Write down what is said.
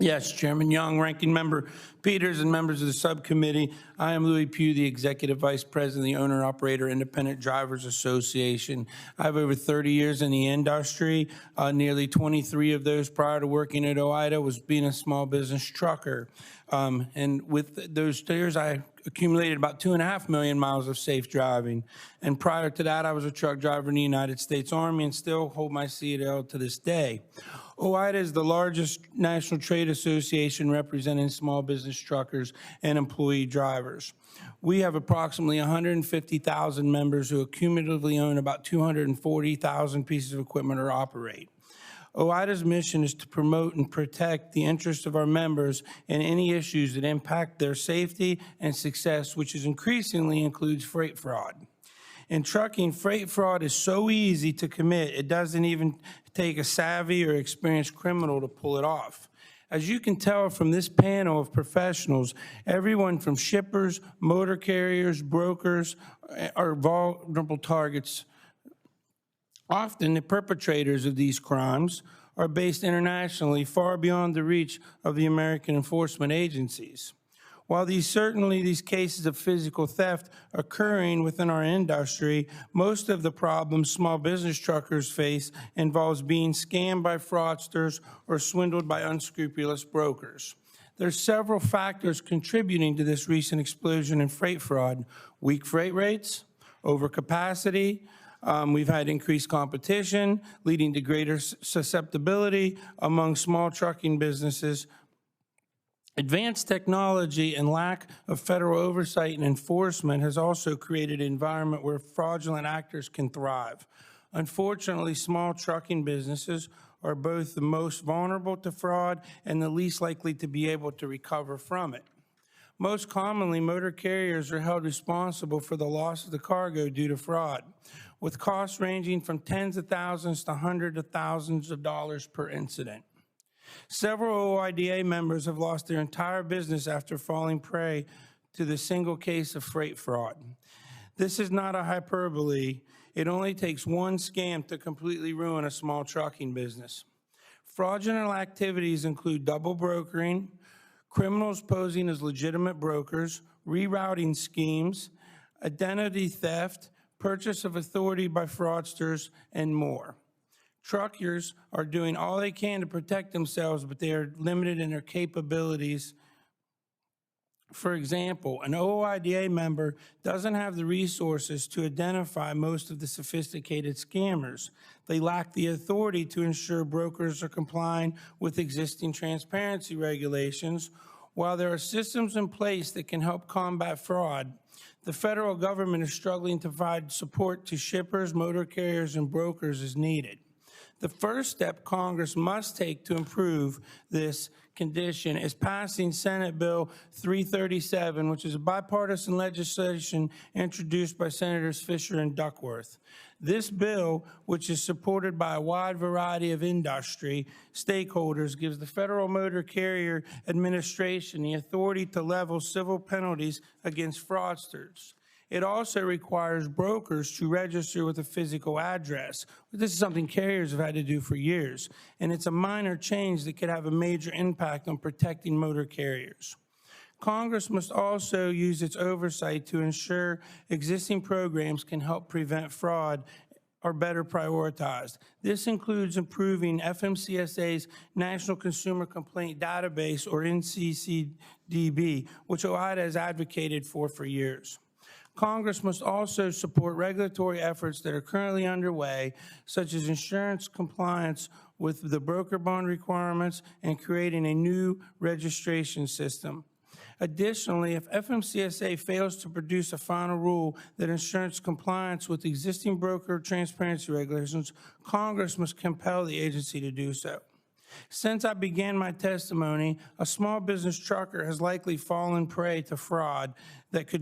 Yes, Chairman Young, Ranking Member Peters, and members of the subcommittee. I am Lewie Pugh, the Executive Vice President of the Owner-Operator Independent Drivers Association. I have over 30 years in the industry. Nearly 23 of those prior to working at OOIDA was being a small business trucker. And with those years, I accumulated about 2.5 million miles of safe driving. And prior to that, I was a truck driver in the United States Army and still hold my CDL to this day. OOIDA is the largest national trade association representing small business truckers and employee drivers. We have approximately 150,000 members who cumulatively own about 240,000 pieces of equipment or operate. OOIDA's mission is to promote and protect the interests of our members and any issues that impact their safety and success, which increasingly includes freight fraud. In trucking, freight fraud is so easy to commit, it doesn't even take a savvy or experienced criminal to pull it off. As you can tell from this panel of professionals, everyone from shippers, motor carriers, brokers are vulnerable targets. Often the perpetrators of these crimes are based internationally, far beyond the reach of the American enforcement agencies. While these cases of physical theft occurring within our industry, most of the problems small business truckers face involves being scammed by fraudsters or swindled by unscrupulous brokers. There's several factors contributing to this recent explosion in freight fraud: weak freight rates, overcapacity. We've had increased competition, leading to greater susceptibility among small trucking businesses. Advanced technology and lack of federal oversight and enforcement has also created an environment where fraudulent actors can thrive. Unfortunately, small trucking businesses are both the most vulnerable to fraud and the least likely to be able to recover from it. Most commonly, motor carriers are held responsible for the loss of the cargo due to fraud, with costs ranging from tens of thousands to hundreds of thousands of dollars per incident. Several OOIDA members have lost their entire business after falling prey to the single case of freight fraud. This is not a hyperbole. It only takes one scam to completely ruin a small trucking business. Fraudulent activities include double brokering, criminals posing as legitimate brokers, rerouting schemes, identity theft, purchase of authority by fraudsters, and more. Truckers are doing all they can to protect themselves, but they are limited in their capabilities. For example, an OOIDA member doesn't have the resources to identify most of the sophisticated scammers. They lack the authority to ensure brokers are complying with existing transparency regulations. While there are systems in place that can help combat fraud, the federal government is struggling to provide support to shippers, motor carriers, and brokers as needed. The first step Congress must take to improve this condition is passing Senate Bill 337, which is a bipartisan legislation introduced by Senators Fisher and Duckworth. This bill, which is supported by a wide variety of industry stakeholders, gives the Federal Motor Carrier Administration the authority to level civil penalties against fraudsters. It also requires brokers to register with a physical address. This is something carriers have had to do for years, and it's a minor change that could have a major impact on protecting motor carriers. Congress must also use its oversight to ensure existing programs can help prevent fraud are better prioritized. This includes improving FMCSA's National Consumer Complaint Database, or NCCDB, which OOIDA has advocated for years. Congress must also support regulatory efforts that are currently underway, such as insurance compliance with the broker bond requirements and creating a new registration system. Additionally, if FMCSA fails to produce a final rule that ensures compliance with existing broker transparency regulations, Congress must compel the agency to do so. Since I began my testimony, a small business trucker has likely fallen prey to fraud that could